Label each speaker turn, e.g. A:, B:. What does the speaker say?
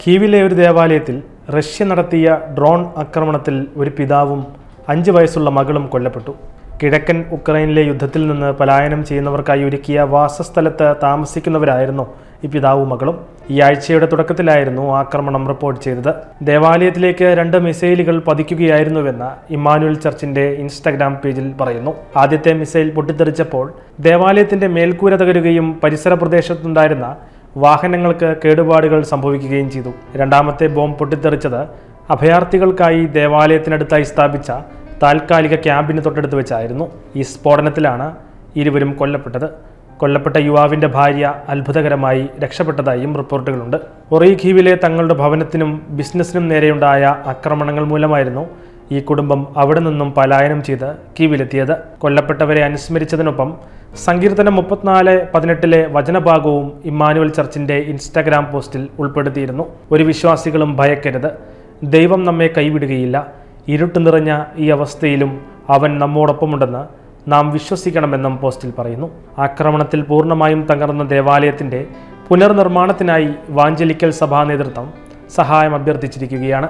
A: കീവിലെ ഒരു ദേവാലയത്തിൽ റഷ്യ നടത്തിയ ഡ്രോൺ ആക്രമണത്തിൽ ഒരു പിതാവും 5 വയസ്സുള്ള മകളും കൊല്ലപ്പെട്ടു. കിഴക്കൻ ഉക്രൈനിലെ യുദ്ധത്തിൽ നിന്ന് പലായനം ചെയ്യുന്നവർക്കായി ഒരുക്കിയ വാസസ്ഥലത്ത് താമസിക്കുന്നവരായിരുന്നു ഈ പിതാവും മകളും. ഈ ആഴ്ചയുടെ തുടക്കത്തിലായിരുന്നു ആക്രമണം റിപ്പോർട്ട് ചെയ്തത്. ദേവാലയത്തിലേക്ക് 2 മിസൈലുകൾ പതിക്കുകയായിരുന്നുവെന്ന് ഇമ്മാനുവൽ ചർച്ചിന്റെ ഇൻസ്റ്റഗ്രാം പേജിൽ പറയുന്നു. ആദ്യത്തെ മിസൈൽ പൊട്ടിത്തെറിച്ചപ്പോൾ ദേവാലയത്തിന്റെ മേൽക്കൂര തകരുകയും പരിസര പ്രദേശത്തുണ്ടായിരുന്ന വാഹനങ്ങൾക്ക് കേടുപാടുകൾ സംഭവിക്കുകയും ചെയ്തു. രണ്ടാമത്തെ ബോംബ് പൊട്ടിത്തെറിച്ചത് അഭയാർത്ഥികൾക്കായി ദേവാലയത്തിനടുത്തായി സ്ഥാപിച്ച താൽക്കാലിക ക്യാമ്പിന് തൊട്ടടുത്ത് വെച്ചായിരുന്നു. ഈ സ്ഫോടനത്തിലാണ് ഇരുവരും കൊല്ലപ്പെട്ടത്. കൊല്ലപ്പെട്ട യുവാവിൻ്റെ ഭാര്യ അത്ഭുതകരമായി രക്ഷപ്പെട്ടതായും റിപ്പോർട്ടുകളുണ്ട്. ഒറീഖീവിലെ തങ്ങളുടെ ഭവനത്തിനും ബിസിനസ്സിനും നേരെയുണ്ടായ ആക്രമണങ്ങൾ മൂലമായിരുന്നു ഈ കുടുംബം അവിടെ നിന്നും പലായനം ചെയ്ത് കീവിലെത്തിയത്. കൊല്ലപ്പെട്ടവരെ അനുസ്മരിച്ചതിനൊപ്പം സങ്കീർത്തനം 34:18 വചനഭാഗവും ഇമ്മാനുവൽ ചർച്ചിന്റെ ഇൻസ്റ്റഗ്രാം പോസ്റ്റിൽ ഉൾപ്പെടുത്തിയിരുന്നു. ഒരു വിശ്വാസികളും ഭയക്കരുത്, ദൈവം നമ്മെ കൈവിടുകയില്ല. ഇരുട്ട് നിറഞ്ഞ ഈ അവസ്ഥയിലും അവൻ നമ്മോടൊപ്പമുണ്ടെന്ന് നാം വിശ്വസിക്കണമെന്നും പോസ്റ്റിൽ പറയുന്നു. ആക്രമണത്തിൽ പൂർണ്ണമായും തകർന്ന ദേവാലയത്തിന്റെ പുനർനിർമ്മാണത്തിനായി വാഞ്ചലിക്കൽ സഭാ നേതൃത്വം സഹായം അഭ്യർത്ഥിച്ചിരിക്കുകയാണ്.